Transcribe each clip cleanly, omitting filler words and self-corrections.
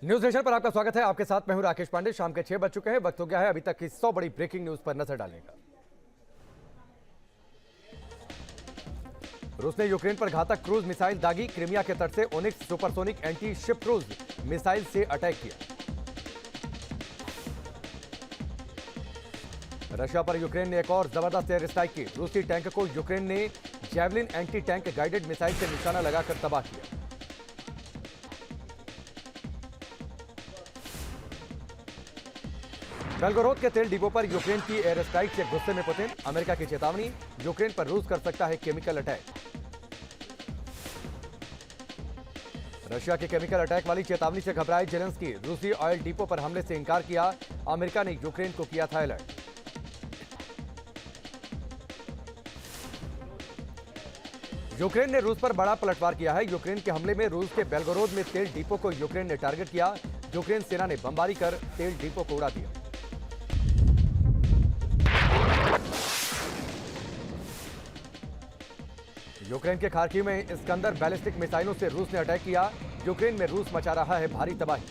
News nation पर आपका स्वागत है। आपके साथ मैं हूं राकेश पांडे। शाम के 6 बज चुके हैं। वक्त हो गया है अभी तक की 100 बड़ी ब्रेकिंग न्यूज पर नजर डालने का। रूस ने यूक्रेन पर घातक क्रूज मिसाइल दागी। क्रीमिया के तट से onyx supersonic anti ship cruise missile से अटैक किया। रशिया पर यूक्रेन ने एक और जबरदस्त एयर स्ट्राइक की। रूसी टैंक को यूक्रेन ने javelin anti tank guided missile से निशाना लगाकर तबाह किया। बेलगोरोद के तेल डिपो पर यूक्रेन की एयर स्ट्राइक से गुस्से में पुतिन। अमेरिका की चेतावनी, यूक्रेन पर रूस कर सकता है केमिकल अटैक। रशिया के केमिकल अटैक वाली चेतावनी से घबराए जेलेंस्की। रूसी ऑयल डिपो पर हमले से इंकार किया। अमेरिका ने यूक्रेन को किया था अलर्ट। यूक्रेन ने रूस पर बड़ा पलटवार किया है। यूक्रेन के हमले में रूस के बेलगोरोद में तेल डिपो को यूक्रेन ने टारगेट किया। यूक्रेन सेना ने बमबारी कर तेल डिपो को उड़ा दिया। यूक्रेन के खार्किव में इस्कंदर बैलिस्टिक मिसाइलों से रूस ने अटैक किया। यूक्रेन में रूस मचा रहा है भारी तबाही।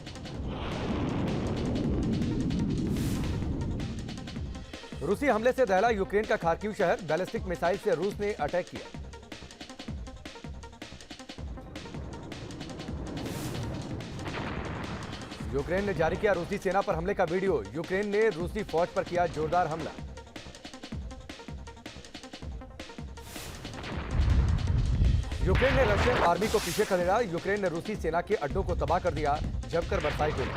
रूसी हमले से दहला यूक्रेन का खार्किव शहर। बैलिस्टिक मिसाइल से रूस ने अटैक किया। यूक्रेन ने जारी किया रूसी सेना पर हमले का वीडियो। यूक्रेन ने रूसी फौज पर किया जोरदार हमला। यूक्रेन ने रशियन आर्मी को पीछे खदेड़ा। यूक्रेन ने रूसी सेना के अड्डों को तबाह कर दिया। जमकर बरसाई गोली।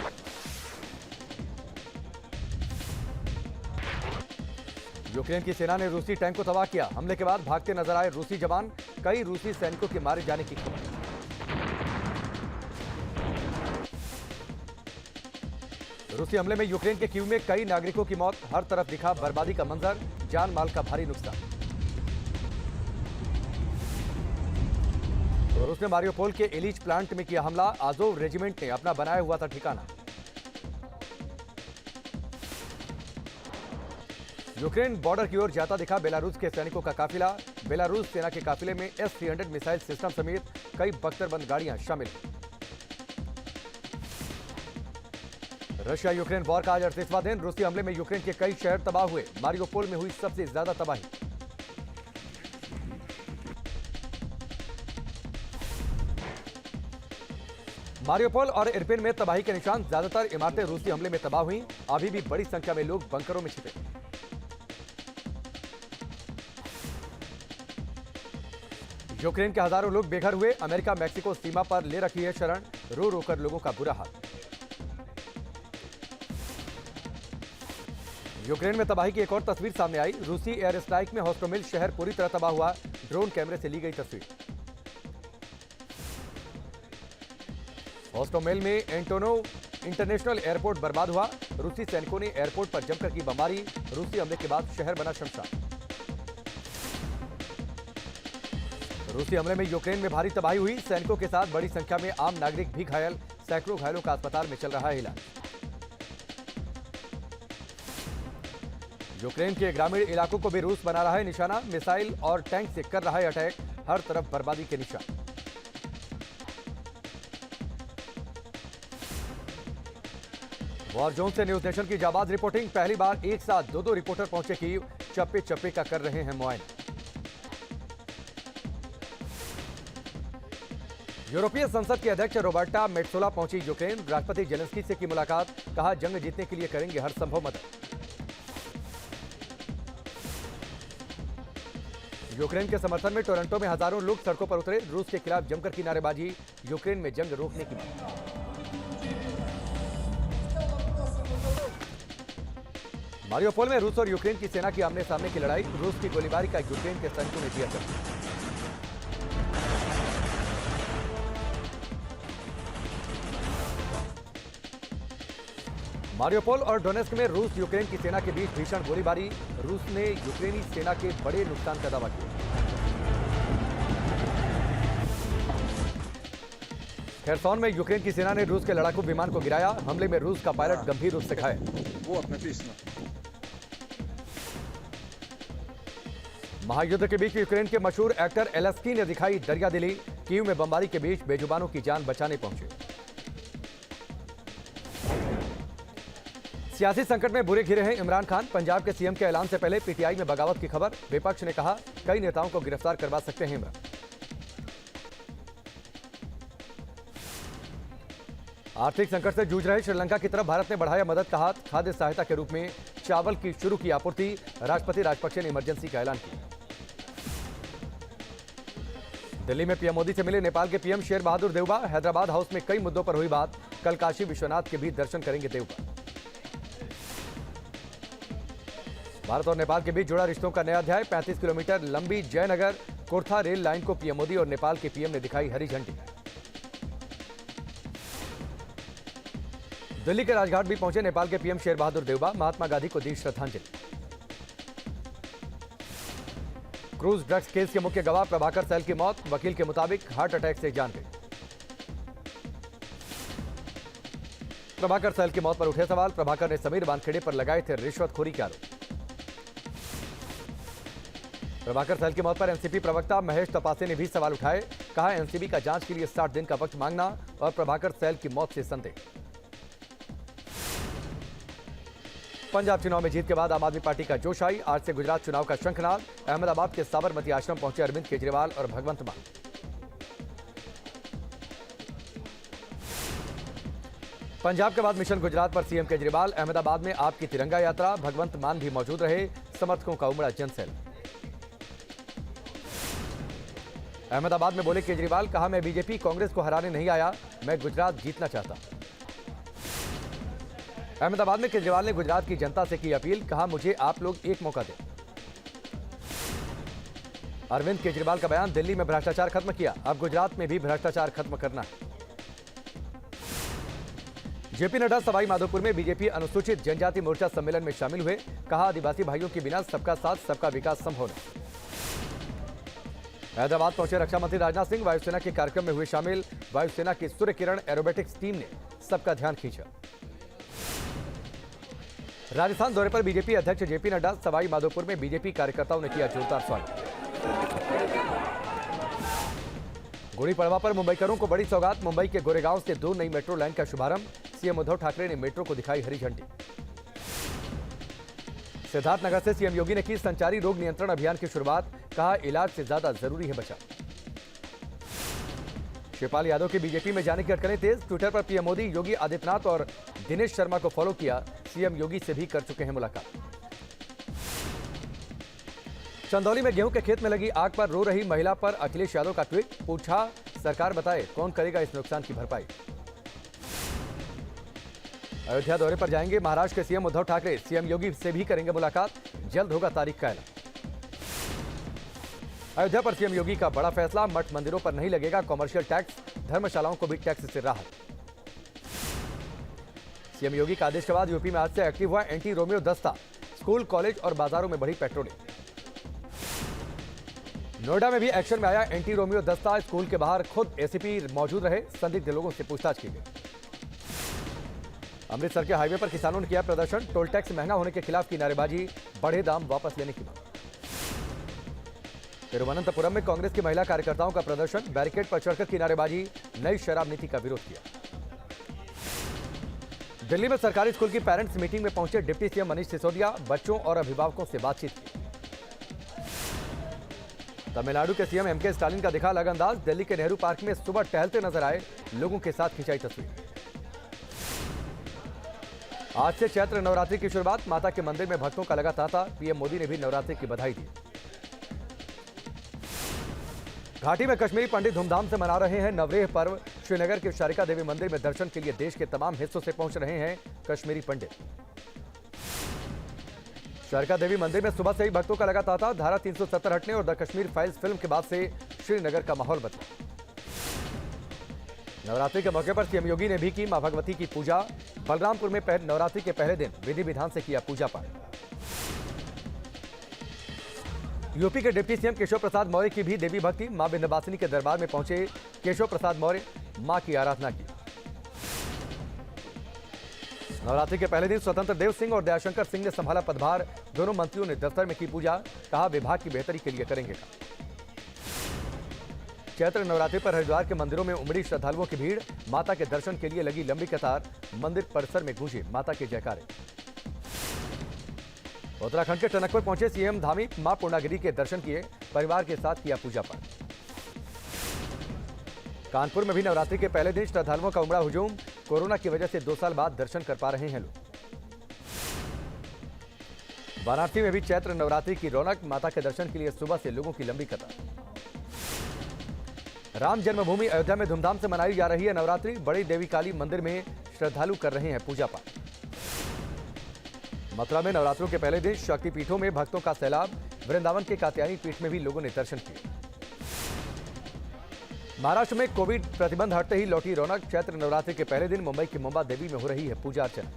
यूक्रेन की सेना ने रूसी टैंक को तबाह किया। हमले के बाद भागते नजर आए रूसी जवान। कई रूसी सैनिकों के मारे जाने की खबर। रूसी हमले में यूक्रेन के कीव में कई नागरिकों की मौत। हर तरफ दिखा बर्बादी का मंजर। जान माल का भारी नुकसान। रूस ने मारियोपोल के एलिच प्लांट में किया हमला। आजोव रेजिमेंट ने अपना बनाया हुआ था ठिकाना। यूक्रेन बॉर्डर की ओर जाता दिखा बेलारूस के सैनिकों का काफिला। बेलारूस सेना के काफिले में S-300 मिसाइल सिस्टम समेत कई बख्तरबंद गाड़ियां शामिल। रशिया यूक्रेन वॉर का आज 38वां दिन। रूसी हमले में यूक्रेन के कई शहर तबाह हुए। मारियोपोल में हुई सबसे ज्यादा तबाही। मारियोपोल और इरपिन में तबाही के निशान। ज्यादातर इमारतें रूसी हमले में तबाह हुई। अभी भी बड़ी संख्या में लोग बंकरों में छिपे। यूक्रेन के हजारों लोग बेघर हुए। अमेरिका मैक्सिको सीमा पर ले रखी है शरण। रो रोकर लोगों का बुरा हाल। यूक्रेन में तबाही की एक और तस्वीर सामने आई। रूसी एयर स्ट्राइक में होस्टोमिल शहर पूरी तरह तबाह हुआ। ड्रोन कैमरे से ली गई तस्वीर। होस्टोमेल में एंटोनोव इंटरनेशनल एयरपोर्ट बर्बाद हुआ। रूसी सैनिकों ने एयरपोर्ट पर जमकर की बमबारी। रूसी हमले के बाद शहर बना शमशान। रूसी हमले में यूक्रेन में भारी तबाही हुई। सैनिकों के साथ बड़ी संख्या में आम नागरिक भी घायल। सैकड़ों घायलों का अस्पताल में चल रहा है इलाज। यूक्रेन के ग्रामीण इलाकों को भी रूस बना रहा है निशाना। मिसाइल और टैंक से कर रहा है अटैक। हर तरफ बर्बादी के निशान। वॉर जोन से न्यूज नेशन की जाबाज रिपोर्टिंग। पहली बार एक साथ दो रिपोर्टर पहुंचे कीव। चप्पे चप्पे का कर रहे हैं मुआयना। यूरोपीय संसद के अध्यक्ष रोबर्टा मेट्सोला पहुंची यूक्रेन। राष्ट्रपति जेलेंस्की से की मुलाकात। कहा जंग जीतने के लिए करेंगे हर संभव मदद। यूक्रेन के समर्थन में टोरंटो में हजारों लोग सड़कों पर उतरे। रूस के खिलाफ जमकर की नारेबाजी। यूक्रेन में जंग रोकने की मांग। मारियोपोल में रूस और यूक्रेन की सेना की आमने सामने की लड़ाई। रूस की गोलीबारी का यूक्रेन के सैनिकों ने दिया जवाब। मारियोपोल और डोनेस्क में रूस यूक्रेन की सेना के बीच भीषण गोलीबारी। रूस ने यूक्रेनी सेना के बड़े नुकसान का दावा किया। खेरसॉन में यूक्रेन की सेना ने रूस के लड़ाकू विमान को गिराया। हमले में रूस का पायलट गंभीर रूप से घायल। महायुद्ध के बीच यूक्रेन के मशहूर एक्टर एलेस्की ने दिखाई दरियादिली। कीव में बमबारी के बीच बेजुबानों की जान बचाने पहुंचे। सियासी संकट में बुरे घिरे हैं इमरान खान। पंजाब के सीएम के ऐलान से पहले पीटीआई में बगावत की खबर। विपक्ष ने कहा कई नेताओं को गिरफ्तार करवा सकते हैं इमरान। आर्थिक संकट से जूझ रहे श्रीलंका की तरफ भारत ने बढ़ाया मदद का हाथ। खाद्य सहायता के रूप में चावल की शुरू की आपूर्ति। राष्ट्रपति राजपक्षे ने इमरजेंसी का ऐलान किया। दिल्ली में पीएम मोदी से मिले नेपाल के पीएम शेर बहादुर देउबा। हैदराबाद हाउस में कई मुद्दों पर हुई बात। कल काशी विश्वनाथ के भी दर्शन करेंगे देउबा। भारत और नेपाल के बीच जुड़ा रिश्तों का नया अध्याय। 35 किलोमीटर लंबी जयनगर कोरथा रेल लाइन को पीएम मोदी और नेपाल के पीएम ने दिखाई हरी झंडी। दिल्ली के राजघाट भी पहुंचे नेपाल के पीएम शेर बहादुर देउबा। महात्मा गांधी को दी श्रद्धांजलि। क्रूज ड्रग्स केस के मुख्य गवाह प्रभाकर सैल की मौत। वकील के मुताबिक हार्ट अटैक से जान गई। प्रभाकर सैल की मौत पर उठे सवाल। प्रभाकर ने समीर वानखेड़े पर लगाए थे रिश्वतखोरी के आरोप। प्रभाकर सैल की मौत पर एनसीपी प्रवक्ता महेश तपासे ने भी सवाल उठाए। कहा एनसीबी का जांच के लिए 60 दिन का वक्त मांगना और प्रभाकर सैल की मौत से संदेह। पंजाब चुनाव में जीत के बाद आम आदमी पार्टी का जोश आई। आज से गुजरात चुनाव का शंखनाद। अहमदाबाद के साबरमती आश्रम पहुंचे अरविंद केजरीवाल और भगवंत मान। पंजाब के बाद मिशन गुजरात पर सीएम केजरीवाल। अहमदाबाद में आपकी तिरंगा यात्रा। भगवंत मान भी मौजूद रहे। समर्थकों का उमड़ा जनसैल। अहमदाबाद में बोले केजरीवाल। कहा मैं बीजेपी कांग्रेस को हराने नहीं आया, मैं गुजरात जीतना चाहता। अहमदाबाद में केजरीवाल ने गुजरात की जनता से की अपील। कहा मुझे आप लोग एक मौका दें। अरविंद केजरीवाल का बयान। दिल्ली में भ्रष्टाचार खत्म किया, अब गुजरात में भी भ्रष्टाचार खत्म करना है। जेपी नड्डा सवाई माधोपुर में बीजेपी अनुसूचित जनजाति मोर्चा सम्मेलन में शामिल हुए। कहा आदिवासी भाइयों के बिना सबका साथ सबका विकास संभव नहीं। हैदराबाद पहुंचे रक्षा मंत्री राजनाथ सिंह। वायुसेना के कार्यक्रम में हुए शामिल। वायुसेना की सूर्य किरण एरोबेटिक्स टीम ने सबका ध्यान खींचा। राजस्थान दौरे पर बीजेपी अध्यक्ष जेपी नड्डा। सवाई माधोपुर में बीजेपी कार्यकर्ताओं ने किया जोरदार स्वागत। गुड़ी पड़वा पर मुंबईकरों को बड़ी सौगात। मुंबई के गोरेगांव से 2 नई मेट्रो लाइन का शुभारंभ। सीएम उद्धव ठाकरे ने मेट्रो को दिखाई हरी झंडी। सिद्धार्थनगर से सीएम योगी ने की संचारी रोग नियंत्रण अभियान की शुरुआत। कहा इलाज से ज्यादा जरूरी है बचाव। शिवपाल यादव के बीजेपी में जाने की अटकलें तेज। ट्विटर पर पीएम मोदी योगी आदित्यनाथ और दिनेश शर्मा को फॉलो किया। सीएम योगी से भी कर चुके हैं मुलाकात। चंदौली में गेहूं के खेत में लगी आग पर रो रही महिला पर अखिलेश यादव का ट्वीट। पूछा सरकार बताए कौन करेगा इस नुकसान की भरपाई। अयोध्या दौरे पर जाएंगे महाराष्ट्र के सीएम उद्धव ठाकरे। सीएम योगी से भी करेंगे मुलाकात। जल्द होगा तारीख का ऐलान। अयोध्या पर सीएम योगी का बड़ा फैसला। मठ मंदिरों पर नहीं लगेगा कॉमर्शियल टैक्स। धर्मशालाओं को भी टैक्स से राहत। सीएम योगी का आदेश के बाद यूपी में आज से एक्टिव हुआ एंटी रोमियो दस्ता। स्कूल कॉलेज और बाजारों में बढ़ी पेट्रोलिंग। नोएडा में भी एक्शन में आया एंटी रोमियो दस्ता। स्कूल के बाहर खुद एसीपी मौजूद रहे। संदिग्ध लोगों से पूछताछ की गई। अमृतसर के हाईवे पर किसानों ने किया प्रदर्शन। टोल टैक्स महंगा होने के खिलाफ की नारेबाजी। बढ़े दाम वापस लेने की मांग। तिरुवनंतपुरम में कांग्रेस की महिला कार्यकर्ताओं का प्रदर्शन। बैरिकेड पर चढ़कर की नारेबाजी। नई शराब नीति का विरोध किया। दिल्ली में सरकारी स्कूल की पेरेंट्स मीटिंग में पहुंचे डिप्टी सीएम मनीष सिसोदिया। बच्चों और अभिभावकों से बातचीत की। तमिलनाडु के सीएम एमके स्टालिन का दिखा अलग अंदाज। दिल्ली के नेहरू पार्क में सुबह टहलते नजर आए। लोगों के साथ खिंचाई तस्वीर। आज से चैत्र नवरात्रि की शुरुआत। माता के मंदिर में भक्तों का लगा तांता। पीएम मोदी ने भी नवरात्रि की बधाई दी। घाटी में कश्मीरी पंडित धूमधाम से मना रहे हैं नवरेह पर्व। श्रीनगर के शारिका देवी मंदिर में दर्शन के लिए देश के तमाम हिस्सों से पहुंच रहे हैं कश्मीरी पंडित। शारिका देवी मंदिर में सुबह से ही भक्तों का लगा तांता। धारा 370 हटने और द कश्मीर फाइल्स फिल्म के बाद से श्रीनगर का माहौल बदला। नवरात्रि के मौके पर सीएम योगी ने भी की मां भगवती की पूजा। बलरामपुर में नवरात्रि के पहले दिन विधि विधान से किया पूजा पाठ। यूपी के डिप्टी सीएम केशव प्रसाद मौर्य की भी देवी भक्ति। मां विंध्यवासिनी के दरबार में पहुंचे केशव प्रसाद मौर्य। मां की आराधना की। नवरात्रि के पहले दिन स्वतंत्र देव सिंह और दयाशंकर सिंह ने संभाला पदभार। दोनों मंत्रियों ने दफ्तर में की पूजा। कहा विभाग की बेहतरी के लिए करेंगे। चैत्र नवरात्रि पर हरिद्वार के मंदिरों में उमड़ी श्रद्धालुओं की भीड़। माता के दर्शन के लिए लगी लंबी कतार। मंदिर परिसर में गूंजे माता के जयकारे। उत्तराखंड के टनकपुर पहुंचे सीएम धामी, मां पूर्णागिरी के दर्शन किए, परिवार के साथ किया पूजा पाठ। कानपुर में भी नवरात्रि के पहले दिन श्रद्धालुओं का उमड़ा हुजूम, कोरोना की वजह से 2 साल बाद दर्शन कर पा रहे हैं लोग। वाराणसी में भी चैत्र नवरात्रि की रौनक, माता के दर्शन के लिए सुबह से लोगों की लंबी कतार। राम जन्मभूमि अयोध्या में धूमधाम से मनाई जा रही है नवरात्रि, बड़ी देवी काली मंदिर में श्रद्धालु कर रहे हैं पूजा पाठ। मथुरा में नवरात्रों के पहले दिन शक्तिपीठों में भक्तों का सैलाब, वृंदावन के कात्यायनी पीठ में भी लोगों ने दर्शन किए। महाराष्ट्र में कोविड प्रतिबंध हटते ही लौटी रौनक, चैत्र नवरात्रि के पहले दिन मुंबई की मुंबा देवी में हो रही है पूजा अर्चना।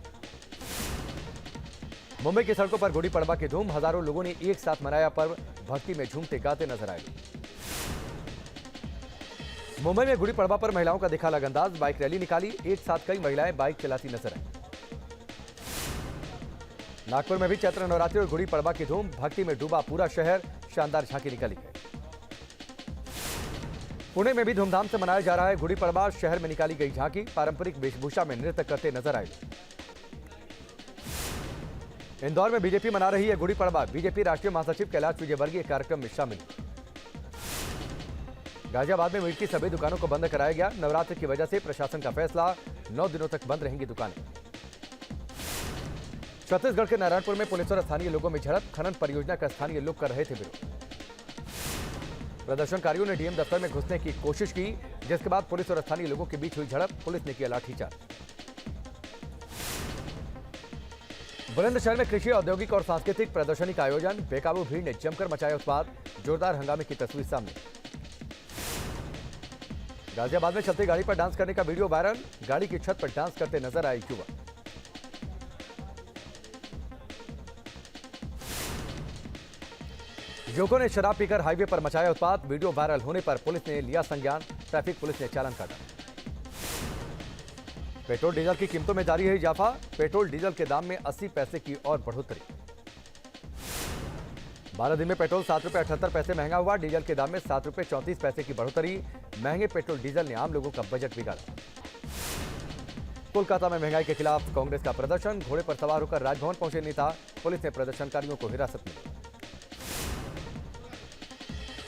मुंबई की सड़कों पर गुड़ी पड़वा की धूम, हजारों लोगों ने एक साथ मनाया पर्व, भक्ति में झूमते गाते नजर आए। मुंबई में गुड़ी पड़वा पर महिलाओं का दिखा अलग अंदाज, बाइक रैली निकाली, एक साथ कई महिलाएं बाइक चलाती नजर आई। नागपुर में भी चैत्र नवरात्रि और गुड़ी पड़वा की धूम, भक्ति में डूबा पूरा शहर, शानदार झांकी निकाली गई। पुणे में भी धूमधाम से मनाया जा रहा है गुड़ी पड़वा, शहर में निकाली गई झांकी, पारंपरिक वेशभूषा में नृत्य करते नजर आए। इंदौर में बीजेपी मना रही है गुड़ी पड़वा, बीजेपी राष्ट्रीय महासचिव कैलाश विजयवर्गीय कार्यक्रम में शामिल। गाजियाबाद में मीट की सभी दुकानों को बंद कराया गया, नवरात्र की वजह से प्रशासन का फैसला, 9 दिनों तक बंद रहेंगी दुकानें। छत्तीसगढ़ के नारायणपुर में पुलिस और स्थानीय लोगों में झड़प, खनन परियोजना का स्थानीय लोग कर रहे थे विरोध। प्रदर्शनकारियों ने डीएम दफ्तर में घुसने की कोशिश की, जिसके बाद पुलिस और स्थानीय लोगों के बीच हुई झड़प, पुलिस ने किया लाठीचार्ज। बुलंदशहर में कृषि, औद्योगिक और सांस्कृतिक प्रदर्शनी का आयोजन, बेकाबू भीड़ ने जमकर मचाया उत्पात, जोरदार हंगामे की तस्वीर सामने। गाजियाबाद में चलती गाड़ी पर डांस करने का वीडियो वायरल, गाड़ी की छत पर डांस करते नजर आए युवक। युवकों ने शराब पीकर हाईवे पर मचाया उत्पात, वीडियो वायरल होने पर पुलिस ने लिया संज्ञान, ट्रैफिक पुलिस ने चालान काटा। पेट्रोल डीजल की कीमतों में जारी है इजाफा, पेट्रोल डीजल के दाम में 80 पैसे की और बढ़ोतरी। 12 दिन में पेट्रोल 7 रुपये 78 पैसे महंगा हुआ, डीजल के दाम में 7 रुपये 34 पैसे की बढ़ोतरी, महंगे पेट्रोल डीजल ने आम लोगों का बजट बिगाड़ा। कोलकाता में महंगाई के खिलाफ कांग्रेस का प्रदर्शन, घोड़े पर सवार होकर राजभवन पहुंचे नेता, पुलिस ने प्रदर्शनकारियों को हिरासत में लिया।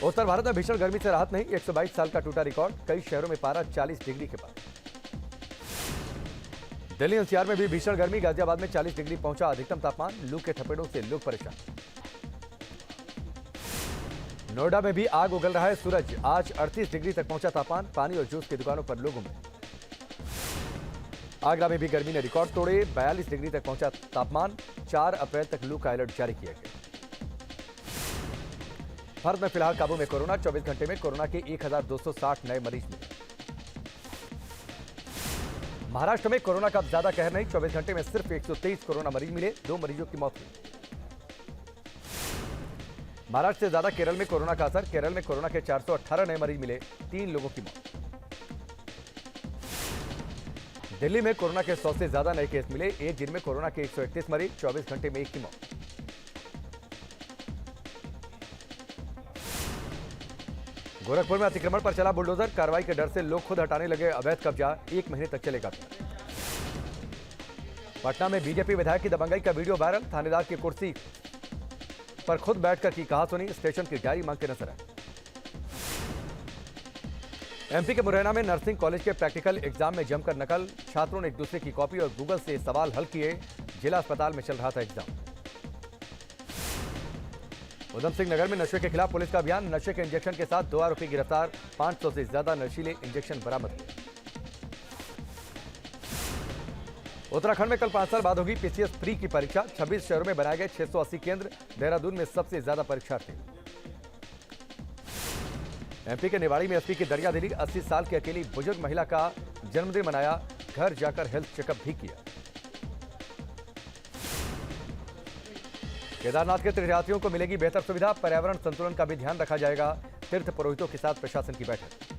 उत्तर भारत में भीषण गर्मी से राहत नहीं, 122 साल का टूटा रिकॉर्ड, कई शहरों में पारा 40 डिग्री के पार। दिल्ली एनसीआर में भी भीषण गर्मी, गाजियाबाद में 40 डिग्री पहुंचा अधिकतम तापमान, लू के थपेड़ों से लोग परेशान। नोएडा में भी आग उगल रहा है सूरज, आज 38 डिग्री तक पहुंचा तापमान, पानी और जूस की दुकानों पर लोग उमड़े। आगरा में भी गर्मी ने रिकॉर्ड तोड़े, 42 डिग्री तक पहुंचा तापमान, 4 अप्रैल तक लू का अलर्ट जारी किया गया। भारत में फिलहाल काबू में कोरोना, 24 घंटे में कोरोना के 1260 नए मरीज मिले। महाराष्ट्र में कोरोना का ज्यादा कहर नहीं, 24 घंटे में सिर्फ 123 कोरोना मरीज मिले, 2 मरीजों की मौत हुई। महाराष्ट्र से ज्यादा केरल में कोरोना का असर, केरल में कोरोना के 418 नए मरीज मिले, 3 लोगों की मौत। दिल्ली में कोरोना के 100 से ज्यादा नए केस मिले, एक दिन में कोरोना के 131 मरीज, 24 घंटे में 1 की मौत। गोरखपुर में अतिक्रमण पर चला बुलडोजर, कार्रवाई के डर से लोग खुद हटाने लगे अवैध कब्जा, 1 महीने तक चलेगा। पटना में बीजेपी विधायक की दबंगई का वीडियो वायरल, थानेदार की कुर्सी पर खुद बैठकर की कहा सुनी, स्टेशन की डायरी मांगते नजर आए। एमपी के मुरैना में नर्सिंग कॉलेज के प्रैक्टिकल एग्जाम में जमकर नकल, छात्रों ने एक दूसरे की कॉपी और गूगल से सवाल हल किए, जिला अस्पताल में चल रहा था एग्जाम। उधम सिंह नगर में नशे के खिलाफ पुलिस का अभियान, नशे के इंजेक्शन के साथ 2 आरोपी गिरफ्तार, 500 से ज्यादा नशीले इंजेक्शन बरामद हुए। उत्तराखंड में कल 5 साल बाद होगी पीसीएस प्री की परीक्षा, 26 शहरों में बनाए गए 680 केंद्र, देहरादून में सबसे ज्यादा परीक्षार्थी। एमपी के निवाड़ी में एसपी की दरियादिली, 80 साल की अकेली बुजुर्ग महिला का जन्मदिन मनाया, घर जाकर हेल्थ चेकअप भी किया। केदारनाथ के तीर्थयात्रियों को मिलेगी बेहतर सुविधा, पर्यावरण संतुलन का भी ध्यान रखा जाएगा, तीर्थ पुरोहितों के साथ प्रशासन की बैठक।